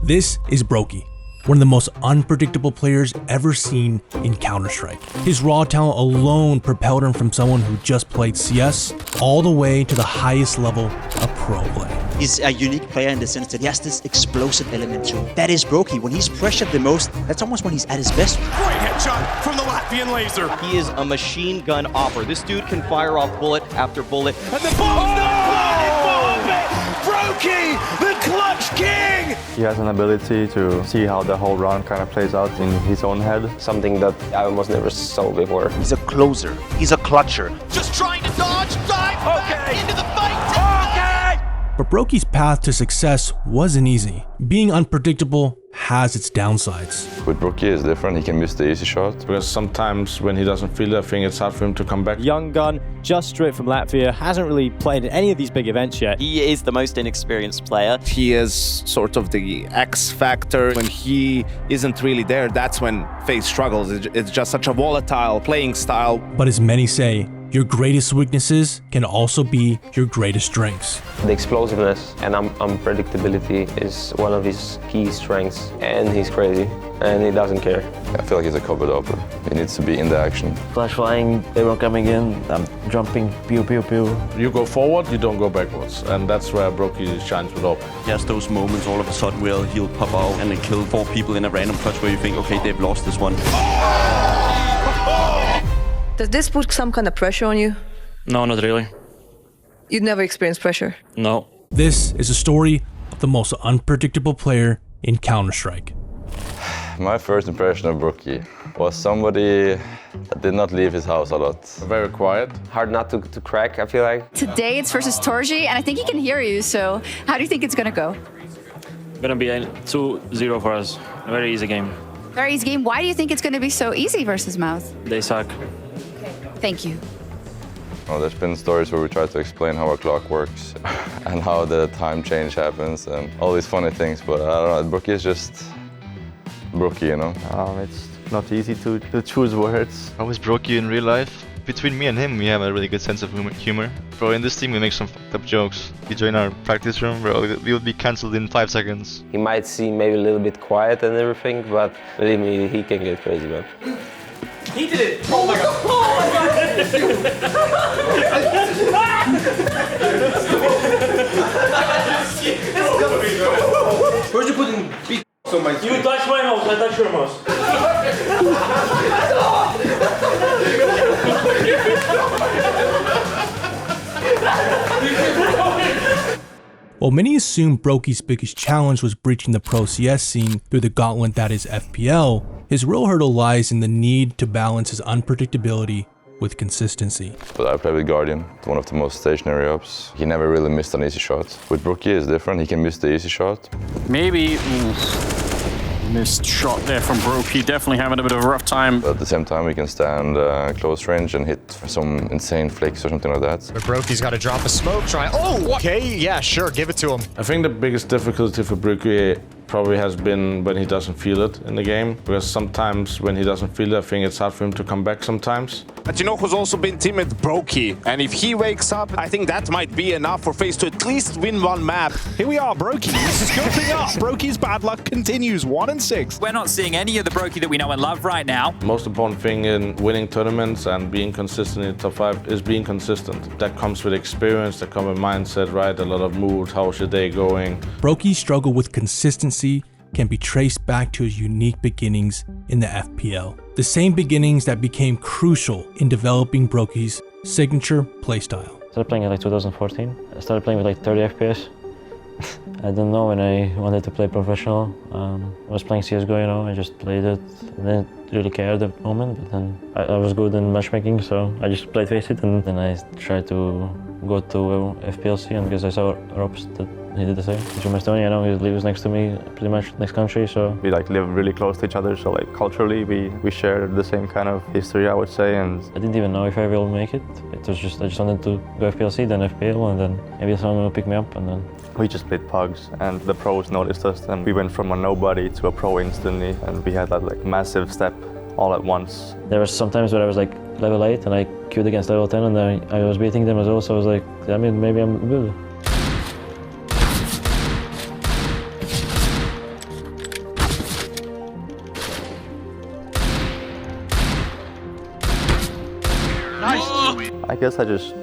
This is Brokey, one of the most unpredictable players ever seen in Counter-Strike. His raw talent alone propelled him from someone who just played CS all the way to the highest level of pro play. He's a unique player in the sense that he has this explosive element to him. That is Brokey. When he's pressured the most, that's almost when he's at his best. Great headshot from the Latvian laser. He is a machine gun opera. This dude can fire off bullet after bullet. And the bomb's not blooded. Brokey, the clutch king. He has an ability to see how the whole round kind of plays out in his own head. Something that I almost never saw before. He's a closer. He's a clutcher. Just trying to dodge, dive back into the fight. But Brokey's path to success wasn't easy. Being unpredictable has its downsides. With Brokey it's different, he can miss the easy shot. Because sometimes when he doesn't feel that thing, it's hard for him to come back. Young gun, just straight from Latvia, hasn't really played in any of these big events yet. He is the most inexperienced player. He is sort of the X factor. When he isn't really there, that's when FaZe struggles. It's just such a volatile playing style. But as many say, your greatest weaknesses can also be your greatest strengths. The explosiveness and unpredictability is one of his key strengths, and he's crazy, and he doesn't care. I feel like he's a cover upper. He needs to be in the action. Flash flying, they were coming in, I'm jumping, pew pew pew. You go forward, you don't go backwards, and that's where Brokey shines with all. Just those moments all of a sudden where he'll pop out and then kill 4 people in a random clutch where you think, okay, they've lost this one. Does this put some kind of pressure on you? No, not really. You'd never experienced pressure? No. This is a story of the most unpredictable player in Counter-Strike. My first impression of Brokey was somebody that did not leave his house a lot. Very quiet. Hard not to crack, I feel like. Today it's versus Torji, and I think he can hear you, so how do you think it's gonna go? Gonna be a 2-0 for us. A very easy game. Very easy game. Why do you think it's gonna be so easy versus Mouth? They suck. Thank you. Well, there's been stories where we try to explain how our clock works and how the time change happens and all these funny things, but I don't know, Brokey is just Brokey, you know? It's not easy to choose words. How is Brokey in real life? Between me and him, we have a really good sense of humor. Bro, in this team we make some fucked up jokes. You join our practice room, bro, we will be cancelled in 5 seconds. He might seem maybe a little bit quiet and everything, but believe me, he can get crazy, man. He did it! Oh my god! Oh my god! Where'd you put in big on my screen? You touch my mouse, I touch your mouse. While many assume Brokey's biggest challenge was breaching the pro CS scene through the gauntlet that is FPL, his real hurdle lies in the need to balance his unpredictability with consistency. But I play with Guardian, one of the most stationary ops. He never really missed an easy shot. With Brokey it's different, he can miss the easy shot. Maybe missed shot there from Brokey, definitely having a bit of a rough time. But at the same time, we can stand close range and hit some insane flicks or something like that. But Brokey's got to drop a smoke, try. Oh, okay, yeah, sure, give it to him. I think the biggest difficulty for Brokey probably has been when he doesn't feel it in the game, because sometimes when he doesn't feel that thing, it's hard for him to come back sometimes. But you know who's also been timid? Brokey. And if he wakes up, I think that might be enough for FaZe to at least win one map. Here we are, Brokey. This is scoping up. Brokey's bad luck continues, 1-6. We're not seeing any of the Brokey that we know and love right now. Most important thing in winning tournaments and being consistent in the top 5 is being consistent. That comes with experience, that comes with mindset, right? A lot of moves, how's your day going? Brokey's struggle with consistency can be traced back to his unique beginnings in the FPL. The same beginnings that became crucial in developing Brokey's signature playstyle. I started playing at like 2014. I started playing with like 30 FPS. I don't know when I wanted to play professional. I was playing CSGO, you know, I just played it. I didn't really care at the moment, but then I was good in matchmaking, so I just played FaceIt, and then I tried to go to FPLC, and because I saw Robs that he did the same. He's from Estonia, you know, he lives next to me, pretty much next country, so. We like live really close to each other, so like culturally we share the same kind of history, I would say, and. I didn't even know if I will make it. It was just, I just wanted to go FPLC, then FPL, and then maybe someone will pick me up, and then. We just played pugs, and the pros noticed us, and we went from a nobody to a pro instantly, and we had that like massive step all at once. There was some times where I was like level 8 and I queued against level 10 and I was beating them as well, so I was like, I mean, maybe I'm good. I guess I just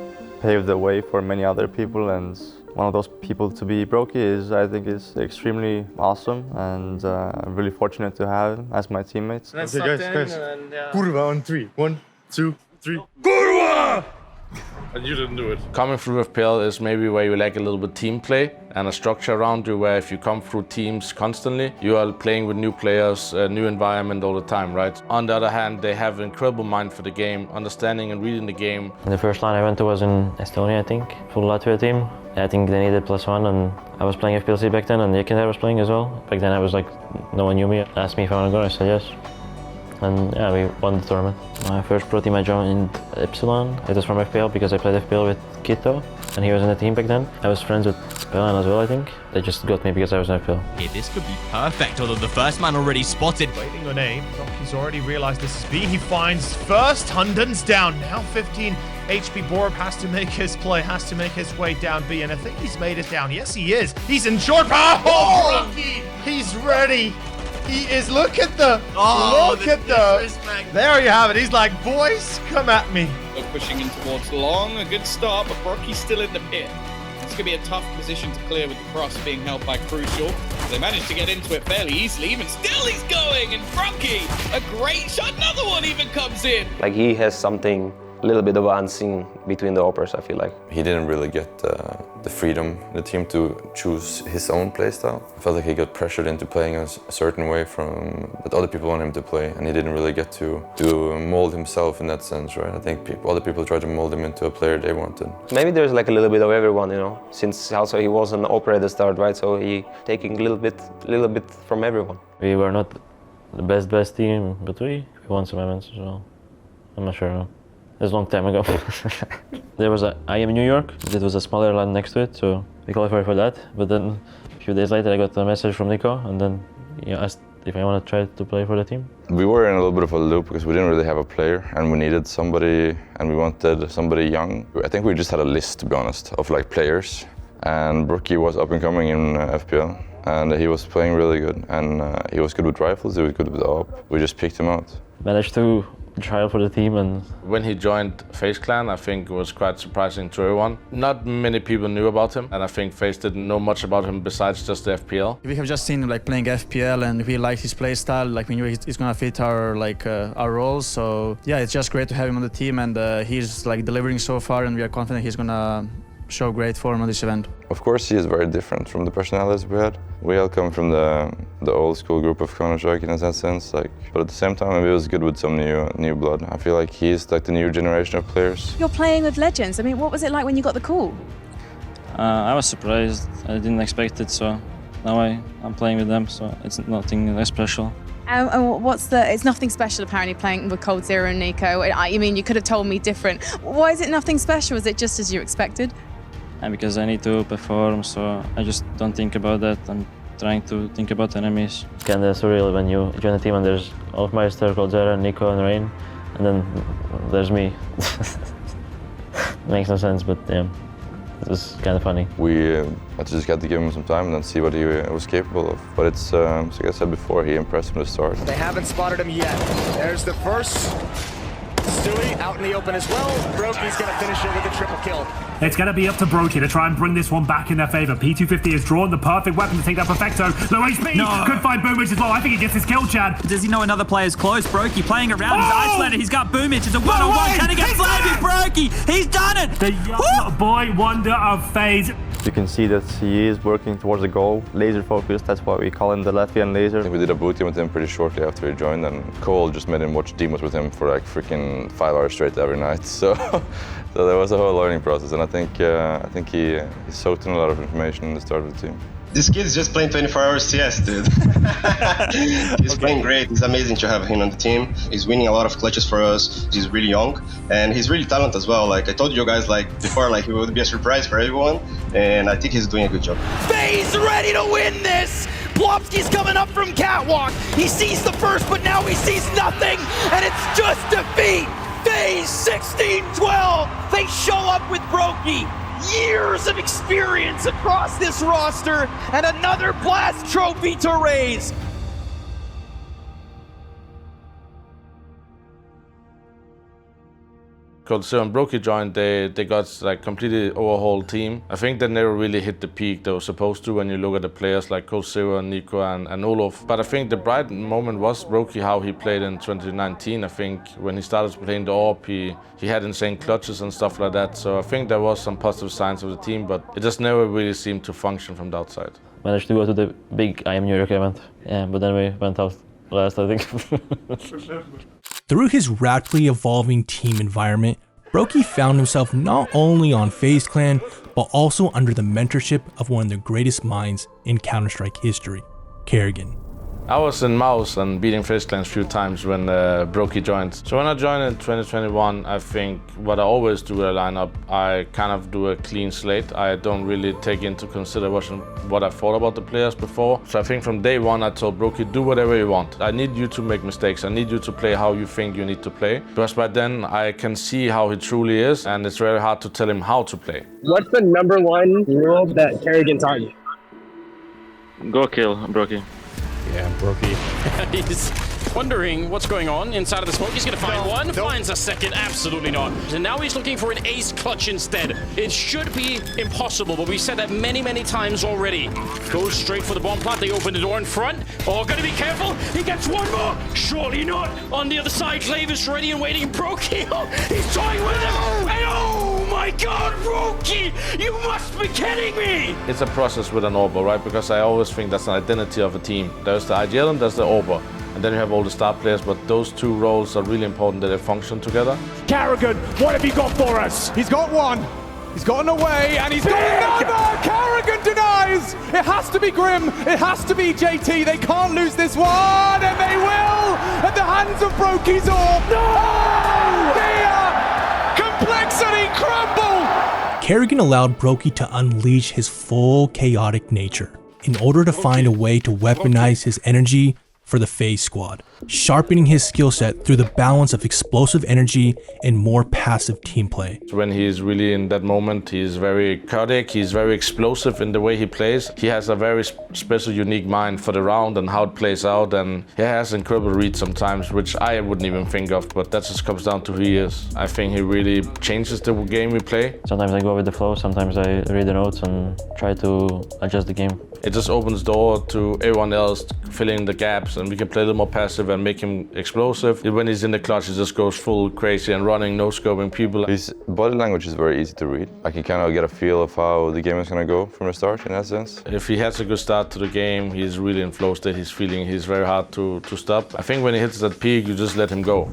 paved the way for many other people, and one of those people to be Brokey I think is extremely awesome, and I'm really fortunate to have him as my teammates. Okay, guys. Kurwa on 3. 1, 2, 3. Kurwa! And you didn't do it. Coming through FPL is maybe where you lack a little bit team play and a structure around you, where if you come through teams constantly, you are playing with new players, a new environment all the time, right? On the other hand, they have an incredible mind for the game, understanding and reading the game. The first line I went to was in Estonia, I think, full Latvia team. I think they needed +1, and I was playing FPLC back then, and Yekinder was playing as well. Back then I was like, no one knew me. Asked me if I want to go, I said yes. And yeah, we won the tournament. My first pro team I joined Epsilon. It was from FPL because I played FPL with Kito, and he was in the team back then. I was friends with Belan as well, I think. They just got me because I was in FPL. Okay, this could be perfect, although the first man already spotted. Waiting on A. He's already realized this is B. He finds first. Hunden's down. Now 15 HP. Borb has to make his play, has to make his way down B, and I think he's made it down. Yes, he is. He's in short power. Oh, Brokey! He's ready. He is, look at the, there you have it. He's like, boys, come at me. They're pushing in towards long, a good start, but Brokey's still in the pit. It's going to be a tough position to clear with the cross being held by Crucial. They managed to get into it fairly easily, even still he's going, and Brokey, a great shot, another one even comes in. Like he has something a little bit advancing between the operas, I feel like. He didn't really get the freedom in the team to choose his own playstyle. I felt like he got pressured into playing a certain way that other people want him to play, and he didn't really get to mold himself in that sense, right? I think other people tried to mold him into a player they wanted. Maybe there's like a little bit of everyone, you know, since also he was an opera at the start, right? So he taking a little bit from everyone. We were not the best team, but we won some events as well. I'm not sure. It was a long time ago. There was a IM New York. It was a smaller land next to it, so we qualified for that. But then a few days later I got a message from Nico, and then he asked if I want to try to play for the team. We were in a little bit of a loop because we didn't really have a player, and we needed somebody, and we wanted somebody young. I think we just had a list, to be honest, of like players, and Brokey was up and coming in FPL, and he was playing really good, and he was good with rifles, he was good with AWP. We just picked him out. Managed to trial for the team, and when he joined FaZe Clan, I think it was quite surprising to everyone. Not many people knew about him, and I think FaZe didn't know much about him besides just the FPL. We have just seen him like playing FPL, and we liked his play style. Like we knew he's gonna fit our our roles. So yeah, it's just great to have him on the team, and he's like delivering so far, and we are confident he's gonna show great form on this event. Of course, he is very different from the personalities we had. We all come from the old school group of Counter-Strike in that sense, but at the same time, maybe it was good with some new blood. I feel like he's like the new generation of players. You're playing with legends. I mean, what was it like when you got the call? I was surprised. I didn't expect it, so now I'm playing with them, so it's nothing that special. And it's nothing special apparently playing with coldzera and Nico. I mean, you could have told me different. Why is it nothing special? Is it just as you expected? And because I need to perform, so I just don't think about that. I'm trying to think about enemies. It's kind of surreal when you join a team and there's Olfmeister, coldzera, Nico, and Rain, and then there's me. Makes no sense, but yeah, it was kind of funny. We had to just get to give him some time and then see what he was capable of. But it's, like I said before, he impressed from the start. They haven't spotted him yet. There's the first. Stewie out in the open as well. Brokey's going to finish it with a triple kill. It's going to be up to Brokey to try and bring this one back in their favour. P250 has drawn the perfect weapon to take that Perfecto. Low HP, could find Boomich as well. I think he gets his kill, Chad. Does he know another player's close? Brokey playing around. He's isolated. He's got Boomich. It's a one-on-one. Can he get flamed with Brokey? He's done it. The young boy wonder of FaZe. You can see that he is working towards a goal, laser focused. That's why we call him the Latvian laser. I think we did a boot team with him pretty shortly after he joined, and Cole just made him watch demos with him for like freaking 5 hours straight every night. So there was a whole learning process, and I think he soaked in a lot of information in the start of the team. This kid is just playing 24 hours CS, dude. He's playing great. It's amazing to have him on the team. He's winning a lot of clutches for us. He's really young, and he's really talented as well. Like I told you guys like before, like he would be a surprise for everyone, and I think he's doing a good job. FaZe ready to win this! Plopsky's coming up from Catwalk. He sees the first, but now he sees nothing, and it's just defeat! FaZe 16-12! They show up with Brokey. Years of experience across this roster, and another Blast trophy to raise. Cold Zero and Brokey joined, they got like completely overhauled team. I think they never really hit the peak they were supposed to when you look at the players like Cold Zero and Nico and Olof. But I think the bright moment was Brokey, how he played in 2019. I think when he started playing the AWP, he had insane clutches and stuff like that. So I think there was some positive signs of the team, but it just never really seemed to function from the outside. Managed to go to the big IM New York event, but then we went out last, I think. Through his rapidly evolving team environment, Brokey found himself not only on FaZe Clan, but also under the mentorship of one of the greatest minds in Counter-Strike history, Karrigan. I was in Mouse and beating FaZe Clans a few times when Brokey joined. So when I joined in 2021, I think what I always do with a lineup, I kind of do a clean slate. I don't really take into consideration what I thought about the players before. So I think from day one, I told Brokey, do whatever you want. I need you to make mistakes. I need you to play how you think you need to play. Because by then, I can see how he truly is, and it's very hard to tell him how to play. What's the #1 rule that Karrigan taught you? Go kill, Brokey. Yeah, Brokey. He's wondering what's going on inside of the smoke. He's going to find one, finds a second, absolutely not. And now he's looking for an ace clutch instead. It should be impossible, but we've said that many, many times already. Goes straight for the bomb plant. They open the door in front. Oh, gotta be careful. He gets one more. Surely not. On the other side, Clave is ready and waiting. Brokey, he's toying with him. And oh my God, Brokey, you must be kidding me. It's a process with an Orber, right? Because I always think that's an identity of a team. There's the IGL and there's the Orber. And then you have all the star players, but those two roles are really important that they function together. Karrigan, what have you got for us? He's got one. He's gotten away, and he's got another! Karrigan denies! It has to be Grim, it has to be JT, they can't lose this one, and they will! At the hands of Brokey's Orb! No! Fear! Complexity crumble! Karrigan allowed Brokey to unleash his full chaotic nature in order to find a way to weaponize his energy for the FaZe squad, sharpening his skill set through the balance of explosive energy and more passive team play. When he's really in that moment, he's very chaotic, he's very explosive in the way he plays. He has a very special, unique mind for the round and how it plays out, and he has incredible reads sometimes, which I wouldn't even think of, but that just comes down to who he is. I think he really changes the game we play. Sometimes I go with the flow, sometimes I read the notes and try to adjust the game. It just opens the door to everyone else filling the gaps, and we can play a little more passive and make him explosive. When he's in the clutch, he just goes full crazy and running, no-scoping people. His body language is very easy to read. I can kind of get a feel of how the game is going to go from the start, in that sense. If he has a good start to the game, he's really in flow state, he's feeling he's very hard to stop. I think when he hits that peak, you just let him go.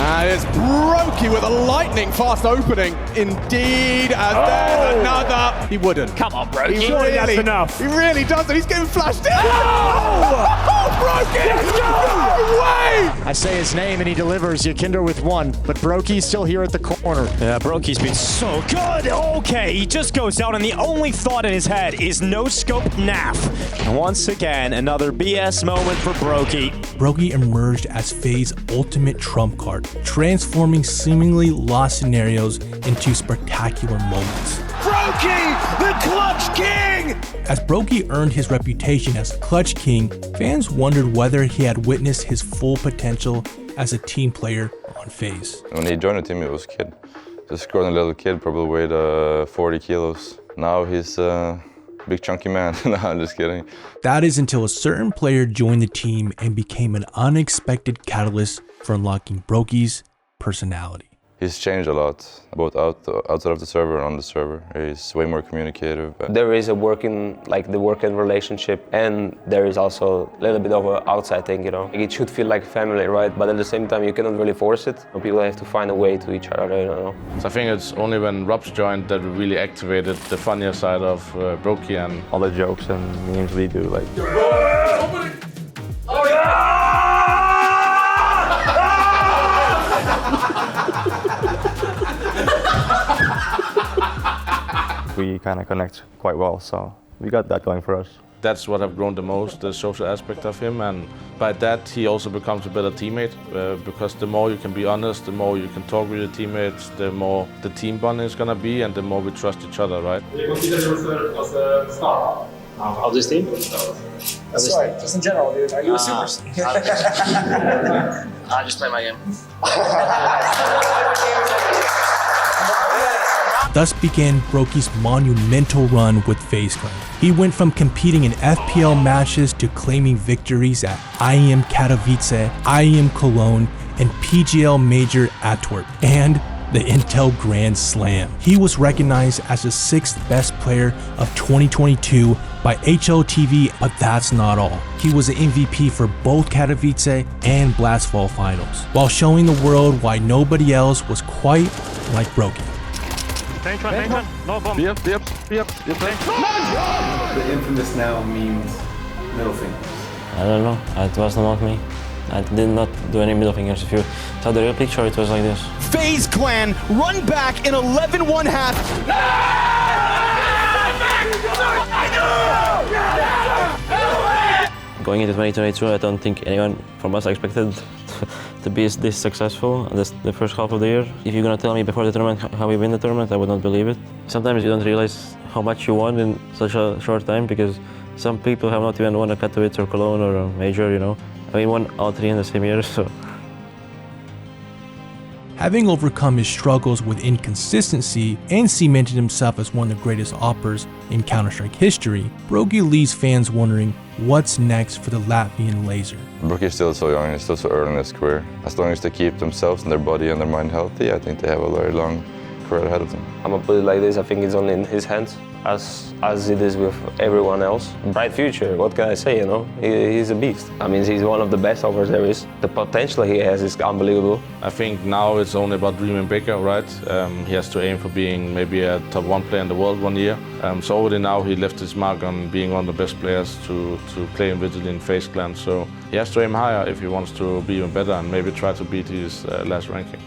And it's Brokey with a lightning fast opening. Indeed, and there's another. He wouldn't. Come on, Brokey. That's enough. He really doesn't. He's getting flashed in. Oh, Brokey! No way! I say his name and he delivers. Yakinder with one, but Brokey's still here at the corner. Yeah, Brokey's been so good. Okay, he just goes out and the only thought in his head is no scope NAF. And once again, another BS moment for Brokey. Brokey emerged as FaZe's ultimate trump card, transforming seemingly lost scenarios into spectacular moments. Brokey, the Clutch King! As Brokey earned his reputation as Clutch King, fans wondered whether he had witnessed his full potential as a team player on FaZe. When he joined the team, he was a kid. Just scrawny little kid, probably weighed 40 kilos. Now he's a big chunky man. No, I'm just kidding. That is until a certain player joined the team and became an unexpected catalyst for unlocking Brokey's personality. He's changed a lot, both outside of the server and on the server. He's way more communicative. There is a working relationship, and there is also a little bit of an outside thing, you know. It should feel like family, right? But at the same time, you cannot really force it. People have to find a way to each other, you know. So I think it's only when Robs joined that we really activated the funnier side of Brokey and all the jokes and memes we do, like. Oh yeah! We kind of connect quite well, so we got that going for us. That's what I've grown the most, the social aspect of him, and by that he also becomes a better teammate, because the more you can be honest, the more you can talk with your teammates, the more the team bonding is gonna be, and the more we trust each other, right? Do you consider yourself as a star of this team? Sorry, just in general, dude. Are you a superstar? I just play my game. Thus began Brokey's monumental run with FaZe Clan. He went from competing in FPL matches to claiming victories at IEM Katowice, IEM Cologne, and PGL Major Antwerp, and the Intel Grand Slam. He was recognized as the 6th best player of 2022 by HLTV, but that's not all. He was the MVP for both Katowice and Blastfall finals, while showing the world why nobody else was quite like Brokey. No bomb. The infamous now means middle finger. I don't know, it was not me. I did not do any middle fingers. If you saw the real picture, it was like this. FaZe Clan run back in 11-1 half. Going into 2022, I don't think anyone from us expected to be this successful the first half of the year. If you're gonna tell me before the tournament how we win the tournament, I would not believe it. Sometimes you don't realize how much you won in such a short time because some people have not even won a Katowice or Cologne or a major, you know. We won all 3 in the same year, so. Having overcome his struggles with inconsistency and cemented himself as one of the greatest oppers in Counter-Strike history, Brokey leaves fans wondering what's next for the Latvian laser. Brokey is still so young, he's still so early in his career. As long as they keep themselves and their body and their mind healthy, I think they have a very long career ahead of them. I'm gonna put it like this, I think it's only in his hands, as it is with everyone else. Bright future, what can I say, you know? He's a beast. I mean, he's one of the best offers there is. The potential he has is unbelievable. I think now it's only about dreaming bigger, right? He has to aim for being maybe a top 1 player in the world one year. So already now he left his mark on being one of the best players to play individually in FaZe Clan. So he has to aim higher if he wants to be even better and maybe try to beat his last ranking.